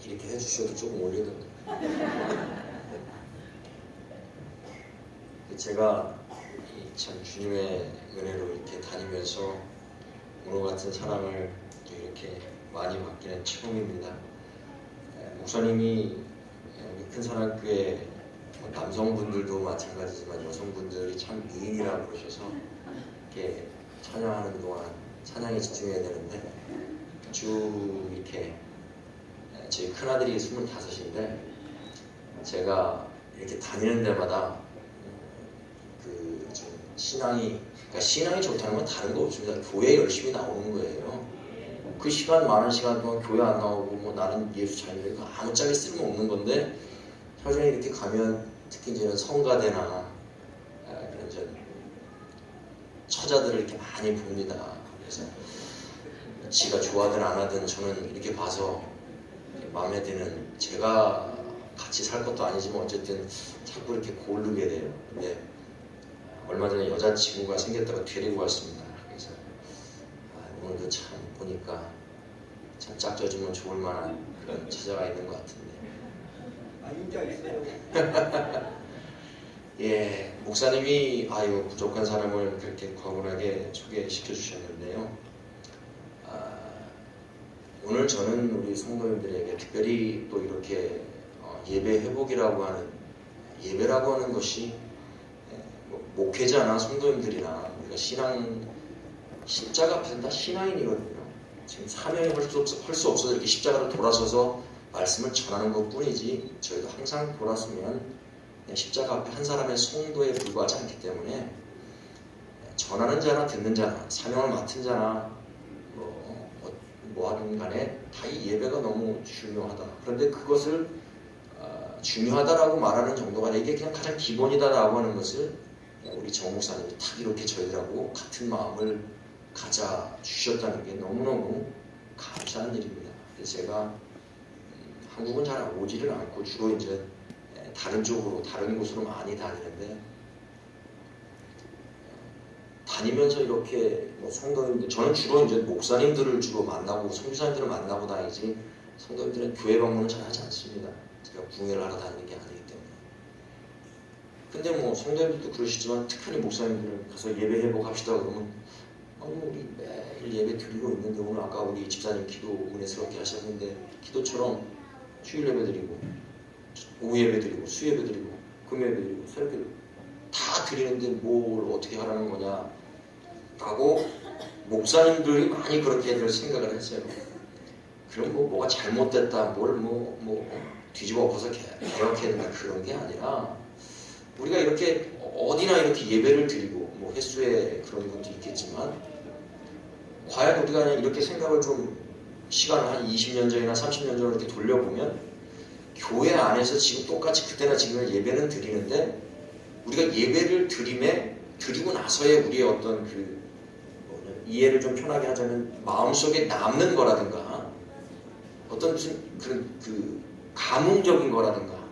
이렇게 해주셔도 조금 올리던데. 제가 참 주님의 은혜로 이렇게 다니면서 오늘 같은 사랑을 이렇게 많이 받기는 처음입니다. 목사님이 우리 큰사랑교회 남성분들도 마찬가지지만 여성분들이 참 미인이라고 그러셔서 이렇게 찬양하는 동안 찬양에 집중해야 되는데 쭉 이렇게 저희 큰아들이 25인데 제가 이렇게 다니는 데마다 좀 신앙이, 그러니까 신앙이 좋다는 건 다른 거 없습니다. 교회에 열심히 나오는 거예요. 그 시간, 많은 시간 동안 교회 안 나오고 뭐 나는 예수 잘 믿는 거 아무짝에 쓸모없는 건데 사실은 이렇게 가면 특히 이제 성가대나 그런 처자들을 이렇게 많이 봅니다. 그래서 지가 좋아하든 안 하든 저는 이렇게 봐서 마음에 드는, 제가 같이 살 것도 아니지만 어쨌든 자꾸 이렇게 고르게 돼요. 근데 얼마 전에 여자친구가 생겼다가 데리고 왔습니다. 그래서 오늘도 참 보니까 참 짝져주면 좋을 만한 그런 처자가 있는 것 같은데. 인자 있어요. 예, 목사님이 부족한 사람을 그렇게 과분하게 소개시켜 주셨는데요. 오늘 저는 우리 성도님들에게 특별히 또 이렇게 예배 회복이라고 하는, 예배라고 하는 것이 목회자나 성도님들이나 우리가 십자가 앞에서 다 신앙인이거든요. 지금 사명이 할 수 없어서 이렇게 십자가를 돌아서서 말씀을 전하는 것 뿐이지 저희도 항상 돌아서면 십자가 앞에 한 사람의 성도에 불과하지 않기 때문에 전하는 자나 듣는 자나 사명을 맡은 자나 뭐 하든 간에 다 이 예배가 너무 중요하다. 그런데 그것을 중요하다라고 말하는 정도가 아니라 이게 그냥 가장 기본이다라고 하는 것을 우리 정 목사님이 딱 이렇게 저희들하고 같은 마음을 가져 주셨다는 게 너무너무 감사한 일입니다. 그래서 제가 한국은 잘 오지를 않고 주로 이제 다른 쪽으로, 다른 곳으로 많이 다니는데 다니면서 이렇게 성도님들, 저는 주로 이제 목사님들을 주로 만나고 선교사님들을 만나고 다니지 성도님들은 교회 방문은 잘 하지 않습니다. 제가 궁예를 하러 다니는 게 아니기 때문에. 근데 뭐 성도님들도 그러시지만 특별히 목사님들 가서 예배 회복합시다 그러면 우리 매일 예배 드리고 있는데 오늘 아까 우리 집사님 기도 은혜스럽게 하셨는데 기도처럼 주일 예배 드리고 오후 예배 드리고 수 예배 드리고 금 예배 드리고 새벽 예배 다 드리는데 뭘 어떻게 하라는 거냐 라고 목사님들이 많이 그렇게들 생각을 했어요. 그럼 뭐가 잘못됐다, 뭘 뒤집어 엎어서 개혁해야 된다 그런 게 아니라 우리가 이렇게 어디나 이렇게 예배를 드리고 뭐 횟수에 그런 것도 있겠지만 과연 우리가 그냥 이렇게 생각을 좀 시간을 한 20년 전이나 30년 전으로 이렇게 돌려보면 교회 안에서 지금 똑같이 그때나 지금 예배는 드리는데 우리가 예배를 드리고 나서의 우리의 어떤 이해를 좀 편하게 하자면 마음속에 남는 거라든가 어떤 무슨 그런 감흥적인 거라든가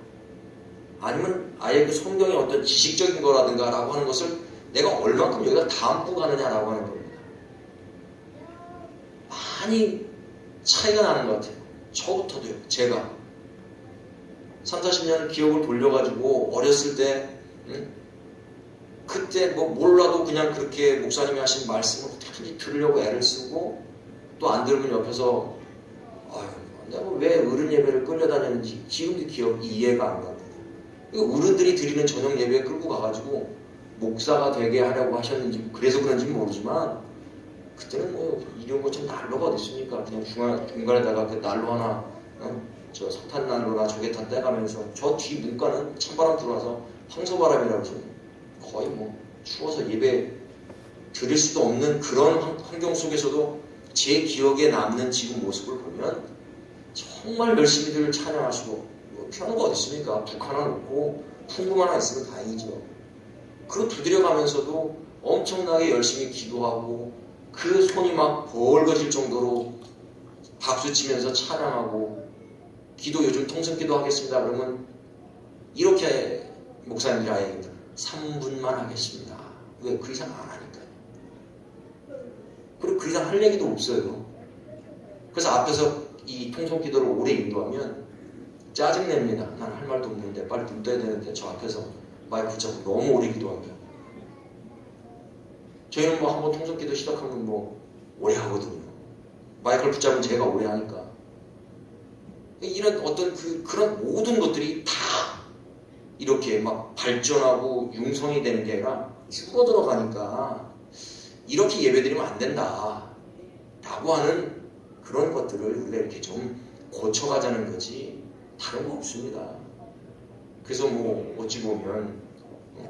아니면 아예 그 성경의 어떤 지식적인 거라든가 라고 하는 것을 내가 얼만큼 여기다 담고 가느냐라고 하는 겁니다. 많이 차이가 나는 것 같아요. 저부터도요. 제가 30-40년을 기억을 돌려가지고 어렸을 때 그때 몰라도 그냥 그렇게 목사님이 하신 말씀을 어떻게든지 들으려고 애를 쓰고 또 안 들으면 옆에서 내가 왜 어른 예배를 끌려다녔는지 지금도 이해가 안 가요. 어른들이 드리는 저녁 예배에 끌고 가가지고 목사가 되게 하려고 하셨는지 그래서 그런지 모르지만 그때는 이런 것처럼 난로가 어디 있습니까? 그냥 중간에다가 그 난로 하나 저 석탄 난로나 조개탄 떼가면서 저 뒤 문가는 찬바람 들어와서 황소바람이라고 해서 거의 추워서 예배 드릴 수도 없는 그런 환경 속에서도 제 기억에 남는 지금 모습을 보면 정말 열심히들 찬양하시고 피아노가 어디 있습니까? 북 하나 놓고 풍금 하나 있으면 다행이죠. 그거 두드려가면서도 엄청나게 열심히 기도하고 그 손이 막 벌거질 정도로 박수치면서 찬양하고 기도 요즘 통성기도 하겠습니다. 그러면 이렇게 목사님들이 아예 3분만 하겠습니다. 왜? 그 이상 안 하니까요. 그리고 그 이상 할 얘기도 없어요. 그래서 앞에서 이 통성기도를 오래 인도하면 짜증냅니다. 난 할 말도 없는데 빨리 눈 떠야 되는데 저 앞에서 마이크 붙잡고 너무 오래 기도하면. 저희는 뭐 한번 통성기도 시작하면 뭐 오래 하거든요. 마이크를 붙잡으면 제가 오래 하니까. 이런 어떤 그런 모든 것들이 다 이렇게 막 발전하고 융성이 되는 게 아니라 죽어들어 가니까 이렇게 예배드리면 안 된다 라고 하는 그런 것들을 우리가 이렇게 좀 고쳐가자는 거지 다른 거 없습니다. 그래서 뭐 어찌 보면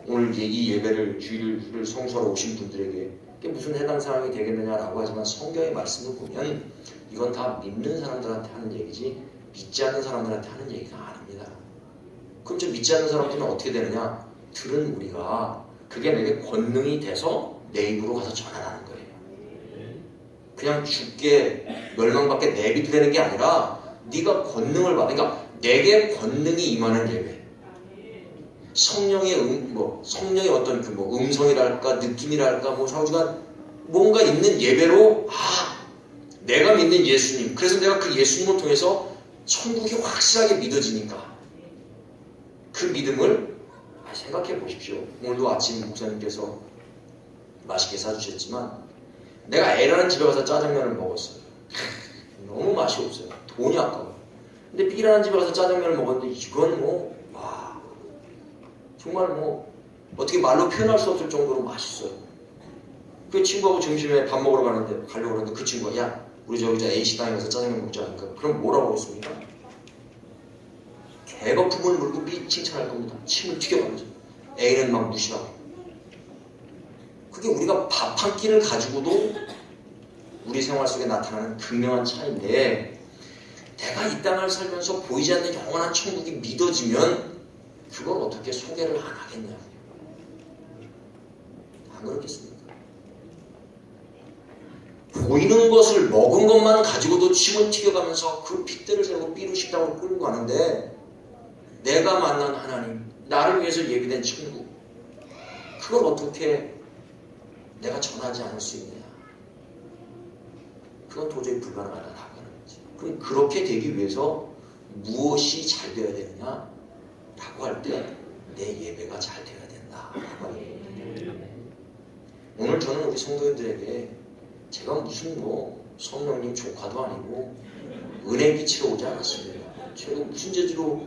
오늘 이 예배를 주일을 성수하러 오신 분들에게 이게 무슨 해당 사항이 되겠느냐라고 하지만 성경의 말씀을 보면 이건 다 믿는 사람들한테 하는 얘기지 믿지 않는 사람들한테 하는 얘기가 아닙니다. 그럼 저 믿지 않는 사람들은 어떻게 되느냐? 들은 우리가 그게 내게 권능이 돼서 내 입으로 가서 전하라는 거예요. 그냥 죽게 멸망받게 내비두는 게 아니라 네가 권능을 받아. 그러니까 내게 권능이 임하는 예배. 성령의 성령의 어떤 음성이랄까 느낌이랄까 뭐 사우지가 뭔가 있는 예배로 내가 믿는 예수님. 그래서 내가 그 예수님을 통해서 천국이 확실하게 믿어지니까 그 믿음을 생각해 보십시오. 오늘도 아침 목사님께서 맛있게 사주셨지만 내가 A라는 집에 가서 짜장면을 먹었어요. 너무 맛이 없어요. 돈이 아까워. 근데 B라는 집에 가서 짜장면을 먹었는데 이건 정말 어떻게 말로 표현할 수 없을 정도로 맛있어요. 그 친구하고 점심에 밥 먹으러 가려고 그러는데 그 친구가 야 우리 저기 A 식당에 가서 짜장면 먹자 하니까 그럼 뭐라고 하겠습니까? 개거품을 물고 B 칭찬할 겁니다. 침을 튀겨가면서 A는 막 무시하고. 그게 우리가 밥 한 끼를 가지고도 우리 생활 속에 나타나는 극명한 차이인데 내가 이 땅을 살면서 보이지 않는 영원한 천국이 믿어지면 그걸 어떻게 소개를 안 하겠냐고요. 안 그렇겠습니까? 보이는 것을 먹은 것만 가지고도 침을 튀겨가면서 그 핏대를 세우고 삐루 식당으로 끌고 가는데 내가 만난 하나님, 나를 위해서 예비된 천국 그걸 어떻게 내가 전하지 않을 수 있느냐. 그건 도저히 불가능하다고 하는 거지. 그럼 그렇게 되기 위해서 무엇이 잘 되어야 되느냐 라고 할 때 내 예배가 잘 되어야 된다 라고 하는 겁니다. 오늘 저는 우리 성도님들에게 제가 무슨 성령님 조카도 아니고 은혜 끼치러 오지 않았습니다. 제가 무슨 재주로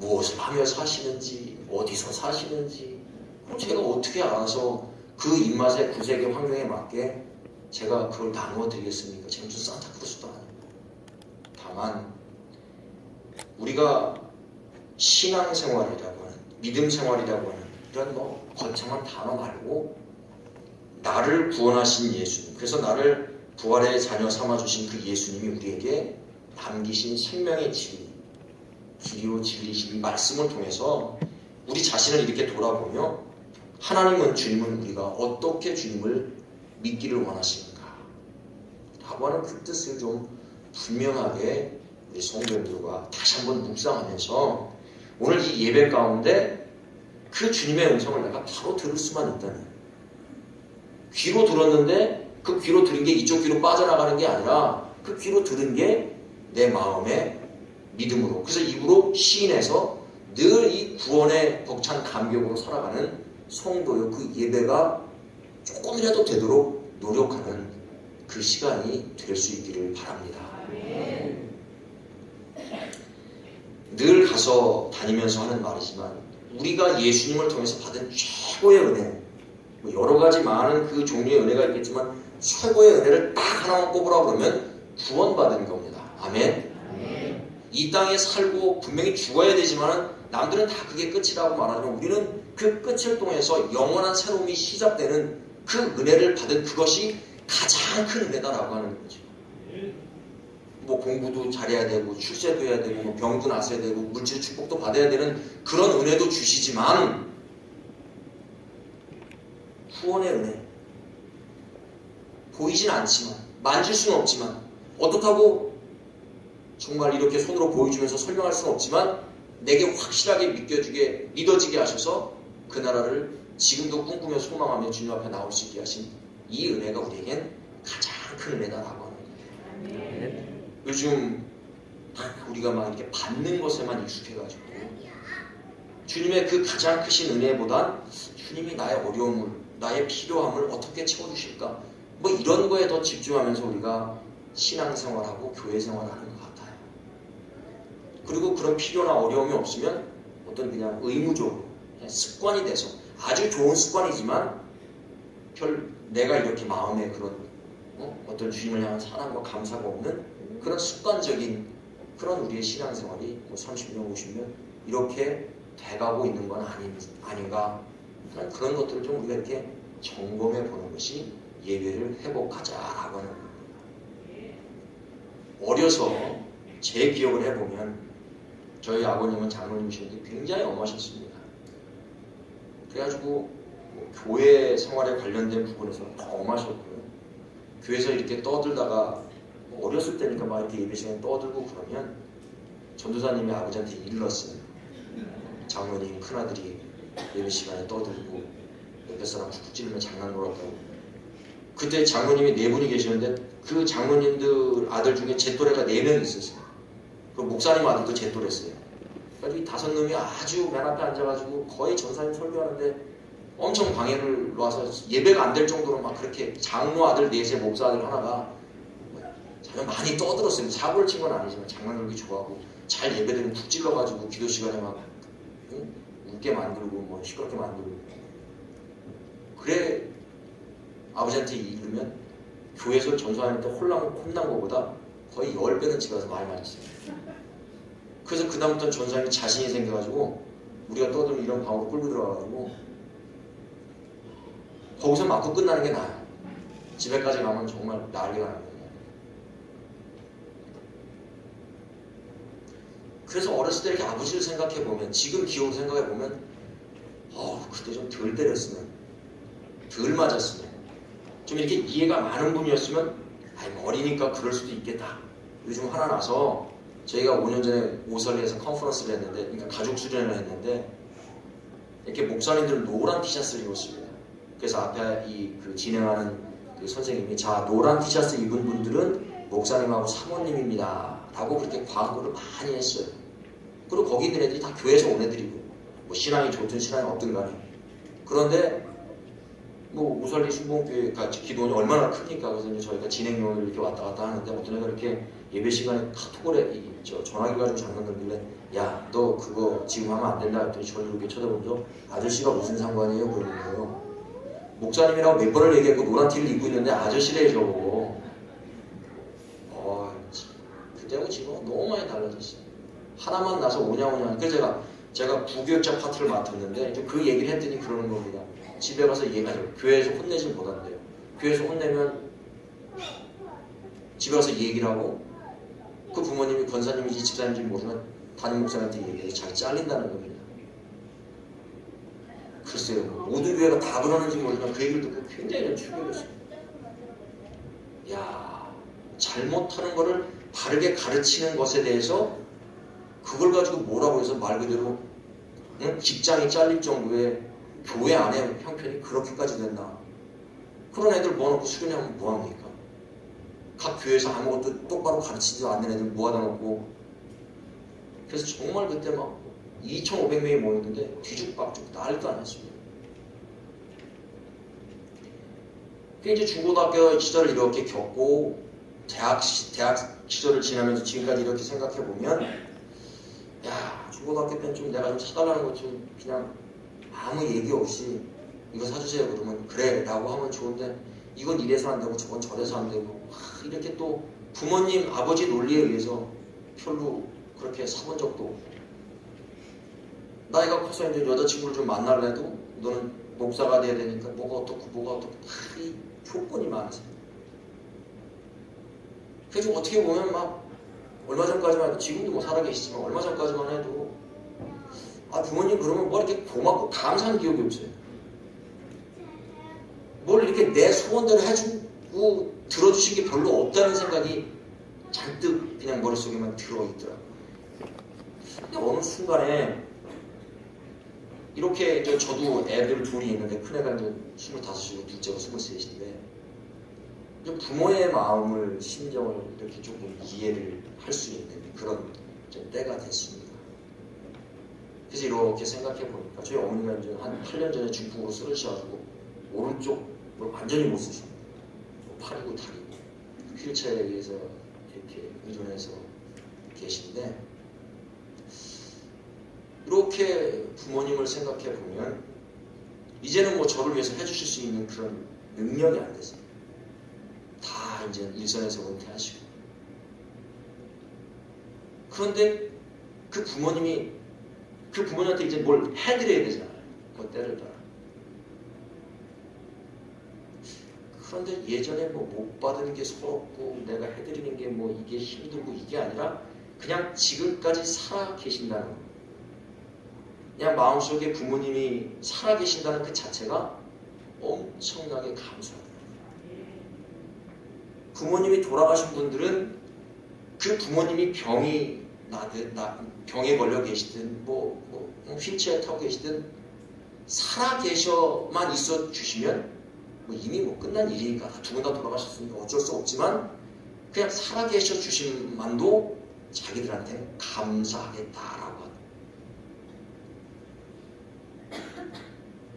무엇을 하며 사시는지 어디서 사시는지 제가 어떻게 알아서 그 입맛에 구색의 환경에 맞게 제가 그걸 나누어 드리겠습니까? 제가 무슨 산타크로스도 아니고. 다만 우리가 신앙생활이라고 하는 믿음 생활이라고 하는 이런 거창한 단어 말고 나를 구원하신 예수님, 그래서 나를 부활의 자녀 삼아주신 그 예수님이 우리에게 남기신 생명의 진리, 길이요 진리신 이 말씀을 통해서 우리 자신을 이렇게 돌아보며 하나님은 주님은 우리가 어떻게 주님을 믿기를 원하시는가 라고 하는 그 뜻을 좀 분명하게 우리 성도님들과 다시 한번 묵상하면서 오늘 이 예배 가운데 그 주님의 음성을 내가 바로 들을 수만 있다니 귀로 들었는데 그 귀로 들은 게 이쪽 귀로 빠져나가는 게 아니라 그 귀로 들은 게 내 마음의 믿음으로 그래서 입으로 시인해서 늘 이 구원의 벅찬 감격으로 살아가는 성도의 그 예배가 조금이라도 되도록 노력하는 그 시간이 될 수 있기를 바랍니다. 늘 가서 다니면서 하는 말이지만 우리가 예수님을 통해서 받은 최고의 은혜 여러 가지 많은 그 종류의 은혜가 있겠지만 최고의 은혜를 딱 하나만 꼽으라 그러면 구원받은 겁니다. 아멘. 이 땅에 살고 분명히 죽어야 되지만 남들은 다 그게 끝이라고 말하지만 우리는 그 끝을 통해서 영원한 새로움이 시작되는 그 은혜를 받은 그것이 가장 큰 은혜다라고 하는 거죠. 공부도 잘해야 되고 출세도 해야 되고 병도 났어야 되고 물질 축복도 받아야 되는 그런 은혜도 주시지만 구원의 은혜 보이진 않지만 만질 수는 없지만 어떻다고 정말 이렇게 손으로 보여주면서 설명할 수는 없지만 내게 확실하게 믿어지게 하셔서 그 나라를 지금도 꿈꾸며 소망하며 주님 앞에 나올 수 있게 하신 이 은혜가 우리에겐 가장 큰 은혜다라고 하는 거예요. 요즘 우리가 막 이렇게 받는 것에만 익숙해가지고 주님의 그 가장 크신 은혜보단 주님이 나의 어려움을, 나의 필요함을 어떻게 채워주실까? 뭐 이런 거에 더 집중하면서 우리가 신앙생활하고 교회생활을 하는 것 같아요. 그리고 그런 필요나 어려움이 없으면 어떤 그냥 의무적으로 그냥 습관이 돼서 아주 좋은 습관이지만 내가 이렇게 마음에 그런 어떤 주님을 향한 사랑과 감사가 없는 그런 습관적인 그런 우리의 신앙생활이 뭐 30년, 50년 이렇게 돼가고 있는 건 아닌가 하는 그런 것들을 좀 우리가 이렇게 점검해 보는 것이 예배를 회복하자라고 하는 겁니다. 어려서 제 기억을 해보면 저희 아버님은 장로님이셨는데 굉장히 엄하셨습니다. 그래가지고 뭐 교회 생활에 관련된 부분에서 너무 엄하셨고요. 교회에서 이렇게 떠들다가 뭐 어렸을 때니까 막 이렇게 예배 시간에 떠들고 그러면 전도사님이 아버지한테 일렀어요. 장로님 큰아들이 예배 시간에 떠들고 옆에 사람 쿡쿡 찌르면 장난 놀았다고. 그때 장로님이 4분이 계시는데 그 장로님들 아들 중에 제 또래가 4명이 있었어요. 그 목사님 아들도 제 또래였어요. 그래서 이 5놈이 아주 맨 앞에 앉아가지고 거의 전사님 설교하는데 엄청 방해를 놔서 예배가 안 될 정도로 막 그렇게 장로 아들 4세 목사 아들 하나가 자주 많이 떠들었어요. 사고를 친 건 아니지만 장난놀기 좋아하고 잘 예배드리면 푹 찔러가지고 기도 시간에 막 웃게 만들고 뭐 시끄럽게 만들고. 그래 아버지한테 이르면 교회에서 전도하는데 혼난 것보다 거의 10배는 집에 가서 많이 맞았어요. 그래서 그다음부터는 전도사님이 자신이 생겨가지고 우리가 떠들면 이런 방으로 끌고 들어가가지고 거기서 맞고 끝나는 게 나아요. 집에까지 가면 정말 난리가 나거든요. 그래서 어렸을 때 이렇게 아버지를 생각해보면 지금 기억을 생각해보면 그때 좀 덜 때렸으면 덜 맞았으면 좀 이렇게 이해가 많은 분이었으면 어리니까 그럴 수도 있겠다. 요즘 하나 나서 저희가 5년 전에 오설리에서 컨퍼런스를 했는데 그러니까 가족 수련을 했는데 이렇게 목사님들은 노란 티셔츠를 입었습니다. 그래서 앞에 그 진행하는 그 선생님이 자 노란 티셔츠 입은 분들은 목사님하고 사모님입니다 라고 그렇게 광고를 많이 했어요. 그리고 거기 있는 애들이 다 교회에서 온 애들이고 뭐 신앙이 좋든 신앙이 없든 간에. 그런데 뭐 오설리 순복음교회가 기도원이 얼마나 크니까 그래서 이제 저희가 진행용을 이렇게 왔다 갔다 하는데 어떤 애가 이렇게 예배 시간에 카톡을 전화기 가지고 장난 걸길래 야 너 그거 지금 하면 안 된다 했더니 저를 이렇게 쳐다보면서 아저씨가 무슨 상관이에요 그러는 거예요. 목사님이라고 몇 번을 얘기했고 노란 티를 입고 있는데 아저씨래 저거. 그때하고 지금 너무 많이 달라졌어요. 하나만 나서 오냐오냐. 그래서 제가 부교육자 파트를 맡았는데 이제 그 얘기를 했더니 그러는 겁니다. 집에 가서 얘기하죠. 교회에서 혼내지 못한대요. 교회에서 혼내면 집에 가서 얘기를 하고 그 부모님이 권사님인지 집사님인지 모르면 담임 목사님한테 얘기해서 잘 잘린다는 겁니다. 글쎄요. 모든 교회가 다 그러는지 모르지만 그 얘기를 듣고 굉장히 충격이었어요. 야, 잘못하는 거를 바르게 가르치는 것에 대해서 그걸 가지고 뭐라고 해서 말 그대로 직장이 잘릴 정도의 교회 안에 형편이 그렇게까지 됐나. 그런 애들 모아놓고 수련하면 뭐합니까? 각 교회에서 아무것도 똑바로 가르치지도 않는 애들 모아다 놓고. 그래서 정말 그때 막 2,500명이 모였는데 뒤죽박죽 난리도 아니었습니다. 이제 중고등학교 시절을 이렇게 겪고 대학 시절을 지나면서 지금까지 이렇게 생각해보면 야 중고등학교 때는 좀 내가 좀 사달라는 것 좀 그냥 아무 얘기 없이 이거 사주세요 그러면 그래 라고 하면 좋은데 이건 이래서 안 되고 저건 저래서 안 되고 이렇게 또 부모님 아버지 논리에 의해서 별로 그렇게 사본 적도 없고 나이가 커서 이제 여자친구를 좀 만나려도 너는 목사가 돼야 되니까 뭐가 어떻고 이 조건이 많으세요. 그래서 어떻게 보면 막 얼마 전까지만 해도 지금도 뭐 살아계시지만 얼마 전까지만 해도 부모님 그러면 뭐 이렇게 고맙고 감사한 기억이 없어요. 뭘 이렇게 내 소원대로 해주고 들어주신 게 별로 없다는 생각이 잔뜩 그냥 머릿속에만 들어있더라고요. 근데 어느 순간에 이렇게 이제 저도 애들 둘이 있는데 큰애가 이제 25이고 둘째가 23인데 부모의 마음을 심정을 이렇게 조금 이해를 할 수 있는 그런 이제 때가 됐습니다. 그래서 이렇게 생각해 보니까 저희 어머니가 이제 한 8년 전에 중풍으로 쓰러지셔가지고 오른쪽을 완전히 못 쓰십니다. 팔이고 다리고 휠체어에 의해서 이렇게 의존해서 계신데, 이렇게 부모님을 생각해 보면 이제는 뭐 저를 위해서 해주실 수 있는 그런 능력이 안 됐어요. 다 이제 일선에서 은퇴하시고. 그런데 그 부모님한테 이제 뭘 해드려야 되잖아요. 그 때를 따라. 그런데 예전에 뭐 못 받은 게 서럽고 내가 해드리는 게 뭐 이게 힘들고 이게 아니라 그냥 지금까지 살아 계신다는 거. 그냥 마음속에 부모님이 살아 계신다는 그 자체가 엄청나게 감사합니다. 부모님이 돌아가신 분들은 그 부모님이 병에 걸려 계시든 휠체어 타고 계시든 살아 계셔만 있어 주시면 이미 끝난 일이니까 두 분 다 돌아가셨으니까 어쩔 수 없지만 그냥 살아 계셔 주심만도 자기들한테 감사하겠다라고 하는.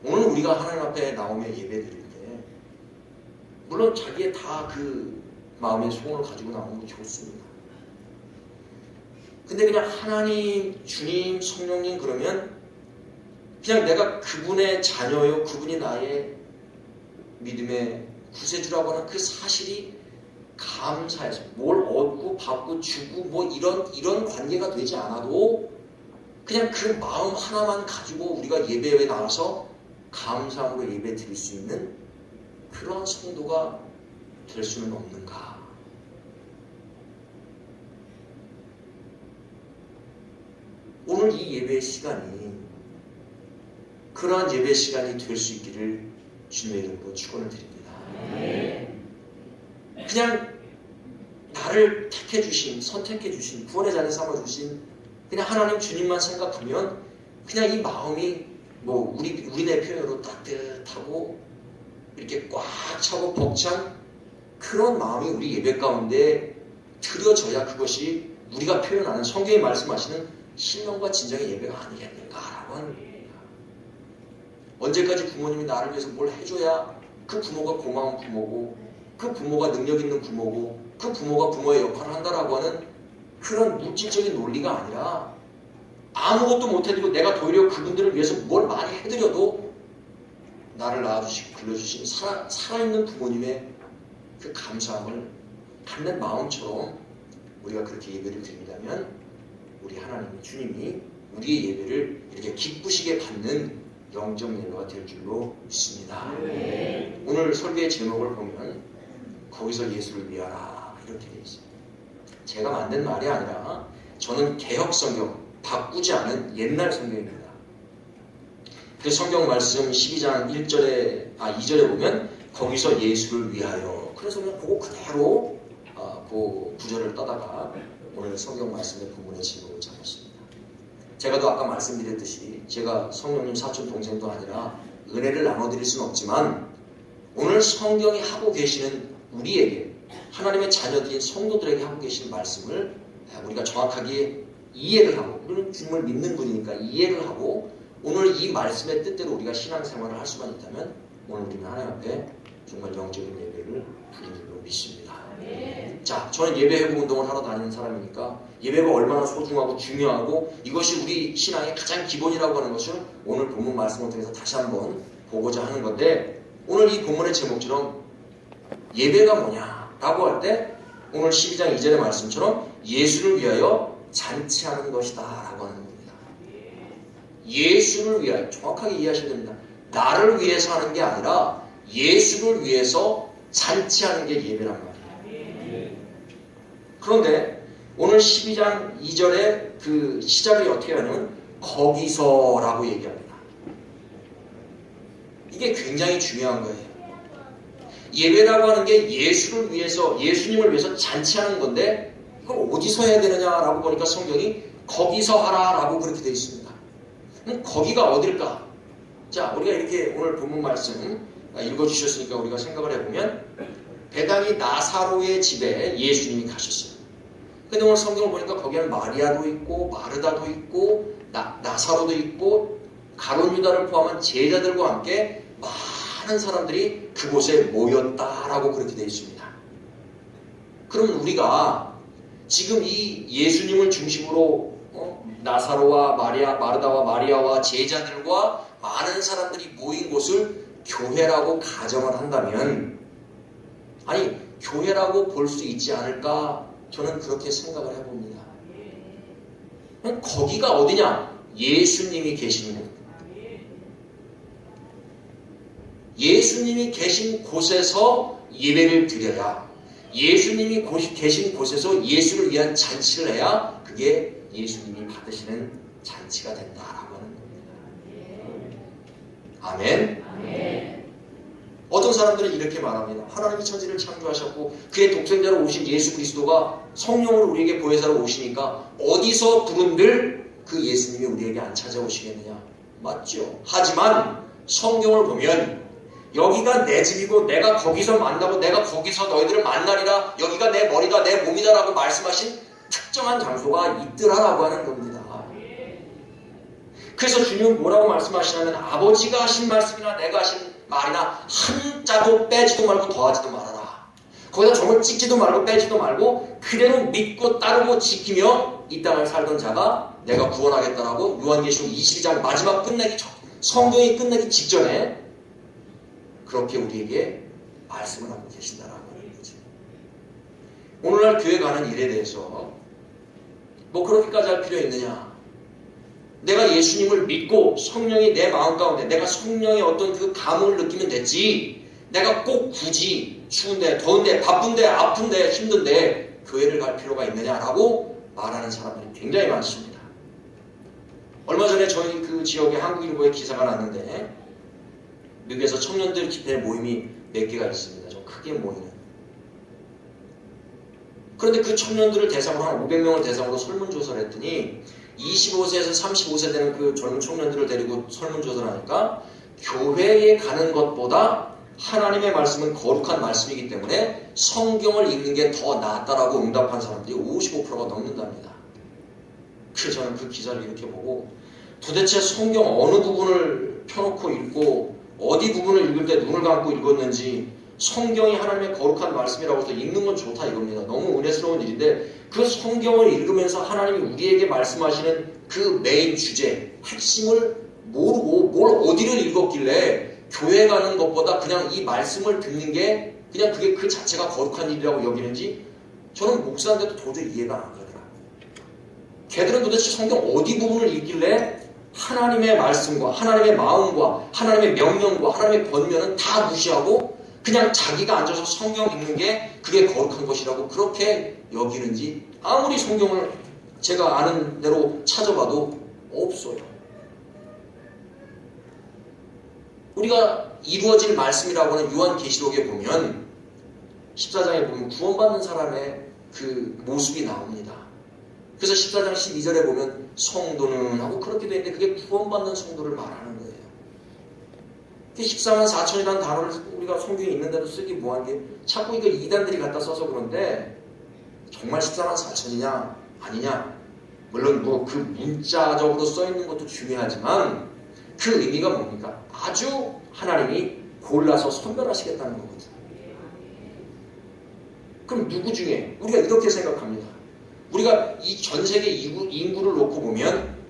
오늘 우리가 하나님 앞에 나오며 예배 드릴 때 물론 자기의 다 그 마음의 소원을 가지고 나오는 게 좋습니다. 근데 그냥 하나님, 주님, 성령님 그러면 그냥 내가 그분의 자녀요, 그분이 나의 믿음의 구세주라고 하는 그 사실이 감사해서 뭘 얻고 받고 주고 뭐 이런 관계가 되지 않아도 그냥 그 마음 하나만 가지고 우리가 예배에 나와서 감사함으로 예배 드릴 수 있는 그런 성도가 될 수는 없는가? 오늘 이 예배의 시간이 그러한 예배 시간이 될 수 있기를 주님의 이름으로 축원을 드립니다. 그냥 나를 택해 주신, 선택해 주신, 구원의 자녀 삼아 주신 그냥 하나님 주님만 생각하면 그냥 이 마음이 우리네 표현으로 따뜻하고 이렇게 꽉 차고 벅찬 그런 마음이 우리 예배 가운데 드려져야 그것이 우리가 표현하는 성경이 말씀하시는 신령과 진정의 예배가 아니겠는가라고 하는 겁니다. 언제까지 부모님이 나를 위해서 뭘 해줘야 그 부모가 고마운 부모고 그 부모가 능력 있는 부모고 그 부모가 부모의 역할을 한다라고 하는 그런 물질적인 논리가 아니라 아무것도 못해드리고 내가 도리어 그분들을 위해서 뭘 많이 해드려도 나를 낳아주시고 길러주신 살아있는 부모님의 그 감사함을 갖는 마음처럼 우리가 그렇게 예배를 드린다면 우리 하나님 주님이 우리의 예배를 이렇게 기쁘시게 받는 영적 예배가 될 줄로 믿습니다. 오늘 설교의 제목을 보면 거기서 예수를 위하라 이렇게 되어 있습니다. 제가 만든 말이 아니라 저는 개혁 성경, 바꾸지 않은 옛날 성경입니다. 그 성경 말씀 12장 2절에 보면 거기서 예수를 위하여. 그래서 그냥 그거 그대로 그 구절을 따다가 오늘 성경 말씀의 본문의 제목을 잡았습니다. 제가 또 아까 말씀드렸듯이 제가 성령님 사촌 동생도 아니라 은혜를 나눠드릴 수는 없지만 오늘 성경이 하고 계시는 우리에게 하나님의 자녀들인 성도들에게 하고 계시는 말씀을 우리가 정확하게 이해를 하고 우리는 주님을 믿는 분이니까 이해를 하고 오늘 이 말씀의 뜻대로 우리가 신앙생활을 할 수만 있다면 오늘 우리는 하나님 앞에 정말 영적인 예배를 드리는 줄로 믿습니다. 자, 저는 예배 회복 운동을 하러 다니는 사람이니까 예배가 얼마나 소중하고 중요하고 이것이 우리 신앙의 가장 기본이라고 하는 것을 오늘 본문 말씀을 통해서 다시 한번 보고자 하는 건데 오늘 이 본문의 제목처럼 예배가 뭐냐라고 할 때 오늘 12장 2절의 말씀처럼 예수를 위하여 잔치하는 것이다 라고 하는 겁니다. 예수를 위하여 정확하게 이해하셔야 됩니다. 나를 위해서 하는 게 아니라 예수를 위해서 잔치하는 게 예배란 말이에요. 그런데 오늘 12장 2절의 그 시작을 어떻게 하냐면 거기서라고 얘기합니다. 이게 굉장히 중요한 거예요. 예배라고 하는 게 예수를 위해서, 예수님을 위해서 잔치하는 건데 그걸 어디서 해야 되느냐라고 보니까 성경이 거기서 하라라고 그렇게 되어 있습니다. 그럼 거기가 어딜까? 자, 우리가 이렇게 오늘 본문 말씀 읽어주셨으니까 우리가 생각을 해보면 배당이 나사로의 집에 예수님이 가셨어요. 근데 오늘 성경을 보니까 거기에는 마리아도 있고 마르다도 있고 나사로도 있고 가룟 유다를 포함한 제자들과 함께 많은 사람들이 그곳에 모였다라고 그렇게 되어 있습니다. 그럼 우리가 지금 이 예수님을 중심으로 나사로와 마르다와 마리아와 제자들과 많은 사람들이 모인 곳을 교회라고 가정을 한다면, 아니 교회라고 볼 수 있지 않을까, 저는 그렇게 생각을 해봅니다. 거기가 어디냐? 예수님이 계신 곳. 예수님이 계신 곳에서 예배를 드려야, 예수님이 계신 곳에서 예수를 위한 잔치를 해야 그게 예수님이 받으시는 잔치가 된다라고 하는 겁니다. 아멘. 아멘. 어떤 사람들은 이렇게 말합니다. 하나님이 천지를 창조하셨고 그의 독생자로 오신 예수 그리스도가 성령으로 우리에게 보혜사로 오시니까 어디서 부른들 그 예수님이 우리에게 안 찾아오시겠느냐. 맞죠. 하지만 성경을 보면 여기가 내 집이고 내가 거기서 만나고 내가 거기서 너희들을 만나리라, 여기가 내 머리다 내 몸이다 라고 말씀하신 특정한 장소가 있더라라고 하는 겁니다. 그래서 주님은 뭐라고 말씀하시냐면 아버지가 하신 말씀이나 내가 하신 말이나 한자도 빼지도 말고 더하지도 말아라. 거기다 점을 찍지도 말고 빼지도 말고 그대로 믿고 따르고 지키며 이 땅을 살던 자가 내가 구원하겠다라고 요한계시록 22장 마지막 끝내기 전, 성경이 끝내기 직전에 그렇게 우리에게 말씀을 하고 계신다라고 하는 거죠. 오늘날 교회 가는 일에 대해서 뭐 그렇게까지 할 필요 있느냐? 내가 예수님을 믿고 성령이 내 마음 가운데 내가 성령의 어떤 그 감흥을 느끼면 됐지, 내가 꼭 굳이 추운데 더운데 바쁜데 아픈데 힘든데 교회를 갈 필요가 있느냐라고 말하는 사람들이 굉장히 많습니다. 얼마 전에 저희 그 지역에 한국일보에 기사가 났는데 미국에서 청년들 집회 모임이 몇 개가 있습니다. 좀 크게 모이는. 그런데 그 청년들을 대상으로 한 500명을 대상으로 설문조사를 했더니 25세에서 35세 되는 그 젊은 청년들을 데리고 설문조사를 하니까 교회에 가는 것보다 하나님의 말씀은 거룩한 말씀이기 때문에 성경을 읽는 게 더 낫다라고 응답한 사람들이 55%가 넘는답니다. 그래서 저는 그 기사를 이렇게 보고 도대체 성경 어느 부분을 펴놓고 읽고 어디 부분을 읽을 때 눈을 감고 읽었는지, 성경이 하나님의 거룩한 말씀이라고 해서 읽는 건 좋다 이겁니다. 너무 은혜스러운 일인데 그 성경을 읽으면서 하나님이 우리에게 말씀하시는 그 메인 주제, 핵심을 모르고 뭘 어디를 읽었길래 교회 가는 것보다 그냥 이 말씀을 듣는 게 그냥 그게 그 자체가 거룩한 일이라고 여기는지 저는 목사인데도 도저히 이해가 안 가더라고요. 걔들은 도대체 성경 어디 부분을 읽길래 하나님의 말씀과 하나님의 마음과 하나님의 명령과 하나님의 권면은 다 무시하고 그냥 자기가 앉아서 성경 읽는 게 그게 거룩한 것이라고 그렇게 여기는지 아무리 성경을 제가 아는 대로 찾아봐도 없어요. 우리가 이루어질 말씀이라고 하는 요한계시록에 보면 14장에 보면 구원받는 사람의 그 모습이 나옵니다. 그래서 14장 12절에 보면 성도는 하고 그렇게 되어 있는데 그게 구원받는 성도를 말하는 거예요. 14만 4천이라는 단어를 우리가 성경에 있는데도 쓰기 뭐한 게 자꾸 이거 이단들이 갖다 써서 그런데 정말 14만 4천이냐 아니냐, 물론 뭐 그 문자적으로 써 있는 것도 중요하지만 그 의미가 뭡니까? 아주 하나님이 골라서 선별하시겠다는 거거든요. 그럼 누구 중에 우리가 이렇게 생각합니다. 우리가 이 전 세계 인구를 놓고 보면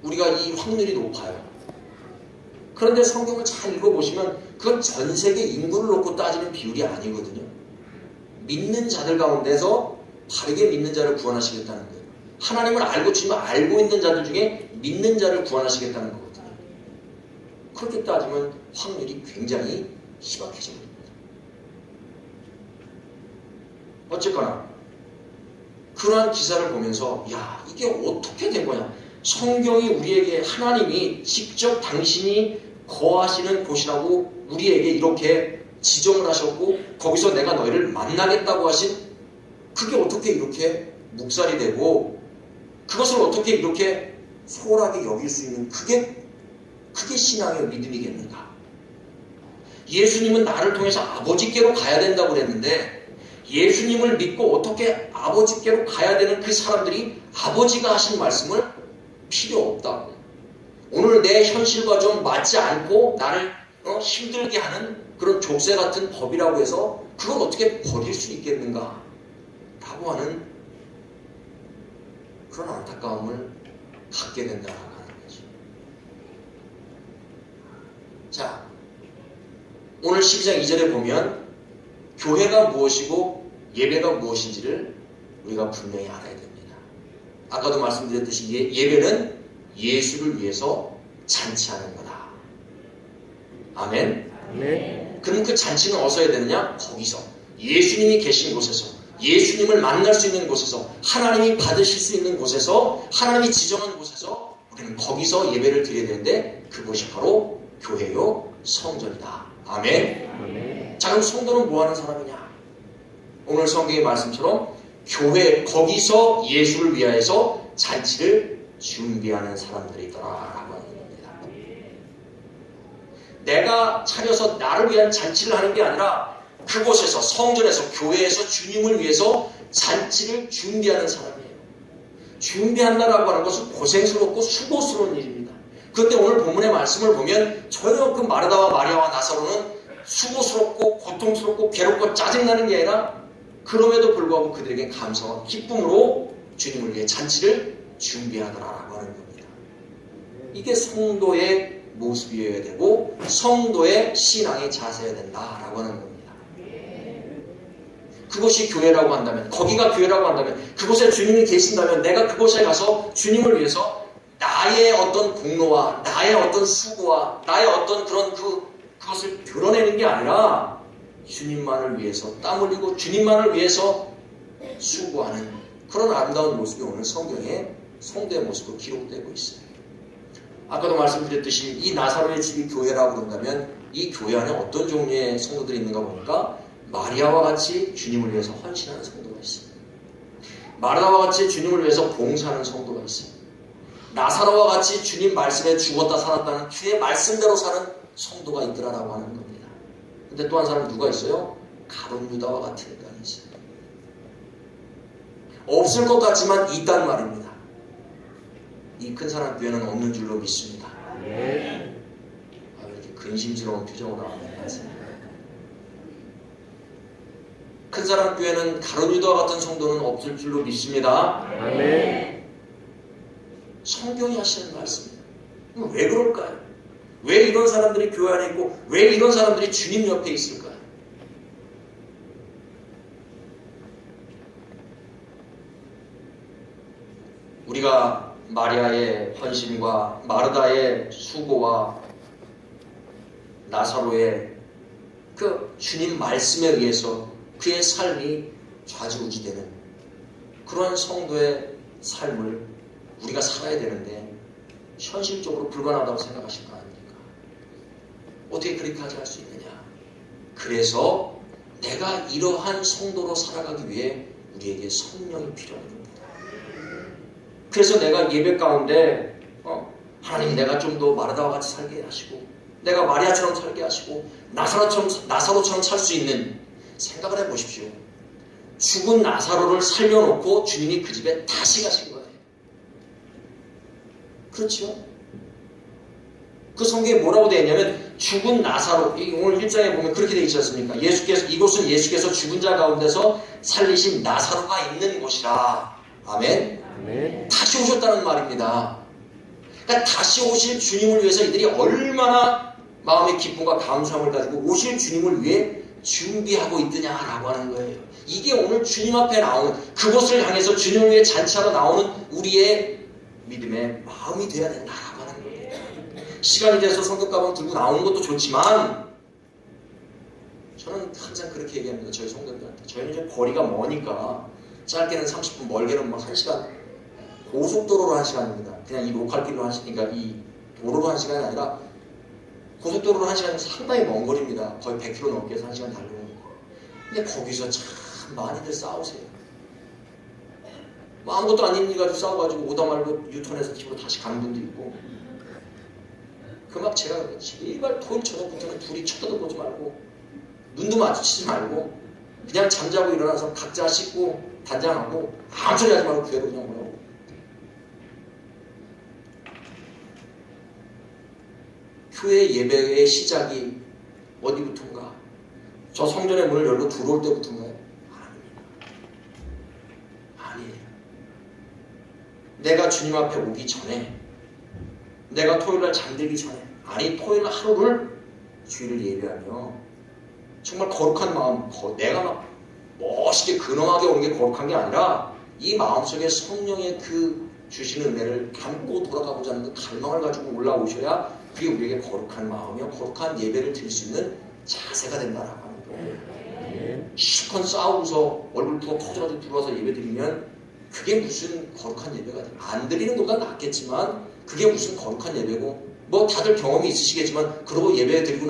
우리가 이 확률이 높아요. 그런데 성경을 잘 읽어보시면 그건 전 세계 인구를 놓고 따지는 비율이 아니거든요. 믿는 자들 가운데서 바르게 믿는 자를 구원하시겠다는 거예요. 하나님을 알고 주님을 알고 있는 자들 중에 믿는 자를 구원하시겠다는 거거든요. 그렇게 따지면 확률이 굉장히 희박해져 버립니다. 어쨌거나 그러한 기사를 보면서 야, 이게 어떻게 된 거냐, 성경이 우리에게 하나님이 직접 당신이 거하시는 곳이라고 우리에게 이렇게 지정을 하셨고 거기서 내가 너희를 만나겠다고 하신 그게 어떻게 이렇게 묵살이 되고 그것을 어떻게 이렇게 소홀하게 여길 수 있는 그게 신앙의 믿음이겠는가. 예수님은 나를 통해서 아버지께로 가야 된다고 그랬는데 예수님을 믿고 어떻게 아버지께로 가야 되는 그 사람들이 아버지가 하신 말씀을 필요 없다고. 오늘 내 현실과 좀 맞지 않고 나를 힘들게 하는 그런 족쇄 같은 법이라고 해서 그걸 어떻게 버릴 수 있겠는가 라고 하는 그런 안타까움을 갖게 된다고 하는 거죠. 자, 오늘 12장 2절에 보면 교회가 무엇이고 예배가 무엇인지를 우리가 분명히 알아야 됩니다. 아까도 말씀드렸듯이 예배는 예수를 위해서 잔치하는 거다. 아멘. 아멘. 그럼 그 잔치는 어디서 해야 되느냐? 거기서 예수님이 계신 곳에서, 예수님을 만날 수 있는 곳에서, 하나님이 받으실 수 있는 곳에서, 하나님이 지정한 곳에서 우리는 거기서 예배를 드려야 되는데 그것이 바로 교회요 성전이다. 아멘. 아멘. 자, 그럼 성도는 뭐 하는 사람이냐? 오늘 성경의 말씀처럼 교회 거기서 예수를 위하여서 잔치를 준비하는 사람들이더라라고 하는 겁니다. 내가 차려서 나를 위한 잔치를 하는 게 아니라 그곳에서 성전에서 교회에서 주님을 위해서 잔치를 준비하는 사람이에요. 준비한다라고 하는 것은 고생스럽고 수고스러운 일입니다. 그런데 오늘 본문의 말씀을 보면 전혀 그 마르다와 마리아와 나사로는 수고스럽고 고통스럽고 괴롭고 짜증나는 게 아니라 그럼에도 불구하고 그들에게 감사와 기쁨으로 주님을 위해 잔치를 준비하더라라고 하는 겁니다. 이게 성도의 모습이어야 되고 성도의 신앙의 자세여야 된다라고 하는 겁니다. 그것이 교회라고 한다면, 거기가 교회라고 한다면, 그곳에 주님이 계신다면 내가 그곳에 가서 주님을 위해서 나의 어떤 공로와 나의 어떤 수고와 나의 어떤 그런 그것을 드러내는 게 아니라 주님만을 위해서 땀 흘리고 주님만을 위해서 수고하는 그런 아름다운 모습이 오늘 성경에 성도의 모습으로 기록되고 있어요. 아까도 말씀드렸듯이 이 나사로의 집이 교회라고 그런다면 이 교회 안에 어떤 종류의 성도들이 있는가 보니까 마리아와 같이 주님을 위해서 헌신하는 성도가 있어요. 마르다와 같이 주님을 위해서 봉사하는 성도가 있어요. 나사로와 같이 주님 말씀에 죽었다 살았다는 주의 말씀대로 사는 성도가 있더라라고 하는 겁니다. 근데 또 한 사람 누가 있어요? 가룟 유다와 같은 인간이 있어요. 없을 것 같지만 있단 말입니다. 이 큰 사람 교회는 없는 줄로 믿습니다. 왜 이렇게 근심스러운 표정으로 나오는 말씀? 큰 사람 교회는 가룟 유다와 같은 성도는 없을 줄로 믿습니다. 아멘. 성경이 하시는 말씀이에요. 왜 그럴까요? 왜 이런 사람들이 교회 안에 있고 왜 이런 사람들이 주님 옆에 있을까요? 우리가 마리아의 헌신과 마르다의 수고와 나사로의 그 주님 말씀에 의해서 그의 삶이 좌지우지되는 그런 성도의 삶을 우리가 살아야 되는데 현실적으로 불가능하다고 생각하실 거 아닙니까? 어떻게 그렇게까지 할 수 있느냐? 그래서 내가 이러한 성도로 살아가기 위해 우리에게 성령이 필요한 겁니다. 그래서 내가 예배 가운데 하나님 내가 좀 더 마르다와 같이 살게 하시고 내가 마리아처럼 살게 하시고 나사로처럼 살 수 있는 생각을 해보십시오. 죽은 나사로를 살려놓고 주님이 그 집에 다시 가신 거예요. 그렇죠? 그 성경에 뭐라고 되어 있냐면 죽은 나사로, 오늘 1장에 보면 그렇게 되어 있지 않습니까? 이곳은 예수께서 죽은 자 가운데서 살리신 나사로가 있는 곳이라. 아멘? 아멘. 다시 오셨다는 말입니다. 그러니까 다시 오실 주님을 위해서 이들이 얼마나 마음의 기쁨과 감사함을 가지고 오실 주님을 위해 준비하고 있느냐라고 하는 거예요. 이게 오늘 주님 앞에 나오는, 그곳을 향해서 주님을 위해 잔치하러 나오는 우리의 믿음의 마음이 되어야 된다라고 하는 거예요. 시간이 돼서 성경 가방 들고 나오는 것도 좋지만 저는 항상 그렇게 얘기합니다. 저희 성도들한테. 저희는 이제 거리가 머니까 짧게는 30분, 멀게는 막 1시간, 고속도로로 1시간입니다. 그냥 이 로컬길로 1시간, 그러니까 이 도로로 1시간이 아니라 고속도로로 1시간이면 상당히 먼 거리입니다. 거의 100km 넘게 해서 1시간 달리는 거. 근데 거기서 참 많이들 싸우세요. 뭐 아무것도 아닌 일 가지고 싸워가지고 오다 말고 유턴해서 집으로 다시 가는 분도 있고. 그 막 제가 제발 토요일 저녁부터는 둘이 쳐다보지 말고 눈도 마주치지 말고 그냥 잠자고 일어나서 각자 씻고 단장하고 아무 소리 하지 말고 교회로 그냥 오라고. 교회 예배의 시작이 어디부터인가? 저 성전의 문을 열고 들어올 때부터인가요? 아닙니다. 아니에요. 내가 주님 앞에 오기 전에, 내가 토요일날 잠들기 전에, 아니 토요일 하루를 주일을 예배하며 정말 거룩한 마음, 내가 막 멋있게 근엄하게 오는 게 거룩한 게 아니라 이 마음속에 성령의 그 주시는 은혜를 담고 돌아가고자 하는 그 갈망을 가지고 올라오셔야 그게 우리에게 거룩한 마음이며 거룩한 예배를 드릴 수 있는 자세가 된다라고 하는 거예요. 실컷 싸우고서 얼굴 부어 터져가지고 들어와서 예배 드리면 그게 무슨 거룩한 예배가 돼요. 안 드리는 것보다 낫겠지만 그게 무슨 거룩한 예배고, 뭐 다들 경험이 있으시겠지만 그러고 예배 드리고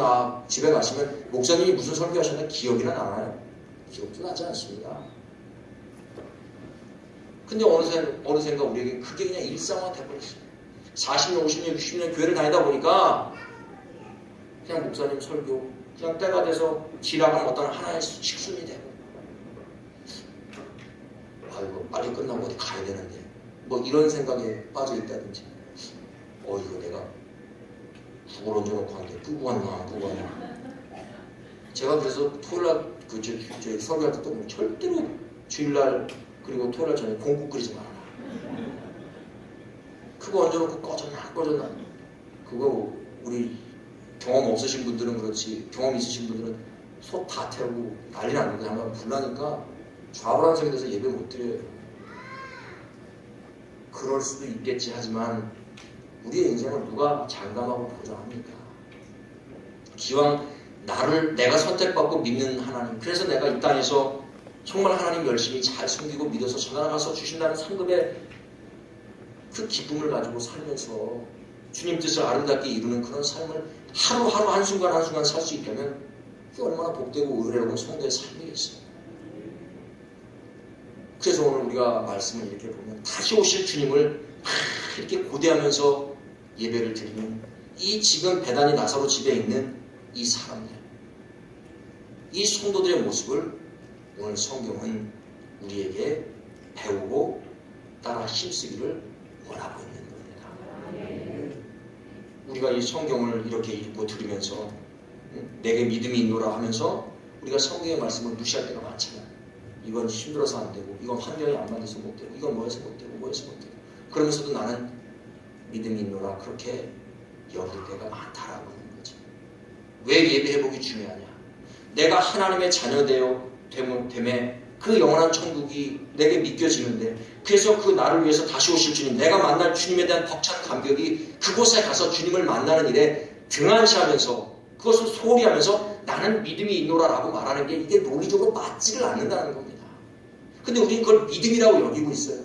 집에 가시면 목사님이 무슨 설교하셨나 기억이나 나나요? 기억도 나지 않습니다. 근데 어느샌가 우리에게 그게 그냥 일상화 돼버렸어요. 40년, 50년, 60년 교회를 다니다 보니까 그냥 목사님 설교, 그냥 때가 돼서 지나가는 어떤 하나의 식순이 되고, 아이고 빨리 끝나고 어디 가야 되는데 뭐 이런 생각에 빠져 있다든지, 이거 내가 구걸 얹어놓고 하는데 끄고 왔나 안 끄고 왔나. 제가 그래서 토요일날 저희 설교할 때 또 절대로 주일날 그리고 토요일날 전에 공국 끓이지 말아라. 그거 얹어놓고 꺼졌나 안 꺼졌나. 그거 우리 경험 없으신 분들은 그렇지, 경험 있으신 분들은 솥 다 태우고 난리 났는데 한번 불나니까 좌불안석이 돼서 예배 못 드려요. 그럴 수도 있겠지 하지만 우리의 인생을 누가 장담하고 보장합니까? 기왕 내가 선택받고 믿는 하나님, 그래서 내가 이 땅에서 정말 하나님 열심히 잘 섬기고 믿어서 전하가서 주신다는 상급의 그 기쁨을 가지고 살면서 주님 뜻을 아름답게 이루는 그런 삶을 하루하루 한순간 한순간 살 수 있다면 그게 얼마나 복되고 의뢰로운 성도의 삶이겠어요. 그래서 오늘 우리가 말씀을 이렇게 보면 다시 오실 주님을 이렇게 고대하면서 예배를 드리는 이 지금 베다니 나사로 집에 있는 이 사람들, 이 성도들의 모습을 오늘 성경은 우리에게 배우고 따라 힘쓰기를 원하고 있는 겁니다. 우리가 이 성경을 이렇게 읽고 들으면서 내게 믿음이 있노라 하면서 우리가 성경의 말씀을 무시할 때가 많잖아요. 이건 힘들어서 안 되고, 이건 환경이 안 맞아서 못 되고, 이건 뭐해서 못 되고, 뭐해서 못 되고. 그러면서도 나는 믿음이 있노라 그렇게 여길 때가 많다라고 하는 거죠. 왜 예배회복이 중요하냐? 내가 하나님의 자녀되어 됨에 그 영원한 천국이 내게 믿겨지는데, 그래서 그 나를 위해서 다시 오실 주님, 내가 만날 주님에 대한 벅찬 감격이 그곳에 가서 주님을 만나는 일에 등한시하면서 그것을 소홀히 하면서 나는 믿음이 있노라라고 말하는 게 이게 논리적으로 맞지를 않는다는 겁니다. 근데 우리는 그걸 믿음이라고 여기고 있어요.